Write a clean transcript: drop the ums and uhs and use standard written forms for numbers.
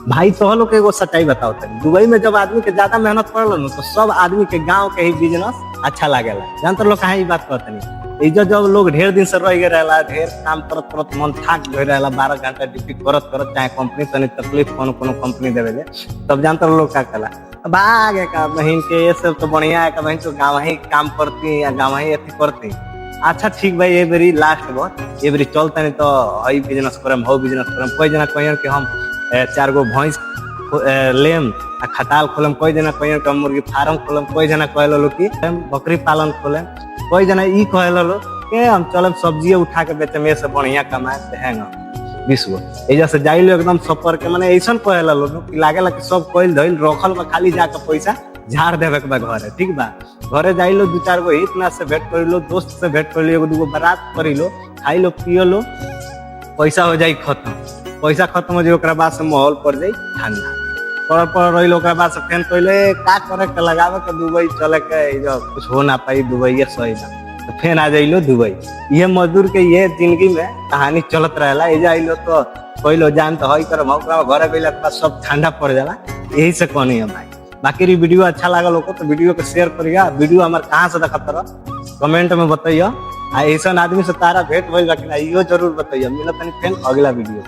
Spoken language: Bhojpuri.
भाई तो लोग एगो सच्चाई बताओ तनी, दुबई में जब आदमी के ज्यादा मेहनत पड़ल न तो सब आदमी के गांव के ही बिजनेस अच्छा लागेला। जानते लोग कहाँ ई बात कहते नहीं, इज्जत जब लोग ढेर दिन से रह गए रहला, ढेर काम करत करत मन थाक गए रहला, 12 घंटा ड्यूटी करत करत, चाहे कंपनी तनी तकलीफ कोनो कोनो कंपनी देवे ले, तब जानते लोग का कला भागे का बहन के ये सब तो बढ़िया है, का बहन तो गाँव ही काम करती या गाँव ही अथी करती। अच्छा ठीक भाई, ये बेरी लास्ट बात, ये बेरी चलते नहीं तो हई बिजनेस करम, हो बिजनेस करम। कोई जना कहियन कि हम 4 गो भैंस लेम आ खटाल खोलम, कोई जना कहियन कि हम मुर्गी फार्म खोलम, कोई जना कहलो लो कि हम बकरी पालन खोलम, कोई जना ई कहलो लो कि हम चलम सब्जी उठा के बेचम, ये से बढ़िया कमाए है ना 20 गो। एजा से जाइलो एकदम सफर के, माने ऐसन कहला लो कि लागेला कि सब कोइल धइल रखल बा, खाली जाके पैसा झाड़ देवे के बा घरे। ठीक बा, घरे जाइलो 2-4 गो इतना से भेंट करिलो, दोस्त से भेंट करिलो, एगो दूगो बारात करिलो, खाइलो पियलो, पैसा हो जाई खत्म। पैसा खत्म हो जाए ओकरा बाद से माहौल पड़ जाई ठंडा, पर रही ओकरा बाद से फेन पहले का करे के लगावे के दुबई चले के, जो कुछ हो ना पाई दुबई सही ना, तो फेन आ जाइलो दुबई। ये मजदूर के ये जिंदगी में कहानी चलत रहेला। एजा आइलो तो कहलो जान तो हई करम, ओकरा घरे गइला के बाद सब ठंडा पड़ जाला। यही से कहनी है भाई। बाकी वीडियो अच्छा लागल हो तो वीडियो को शेयर करिया। वीडियो हमारे कहाँ से देखत रह कमेंट में बताइए। ऐसा आदमी से तारा भेंट भइल बा कि ना, इहो जरूर बताइए। मिलत नहीं फेन अगला वीडियो।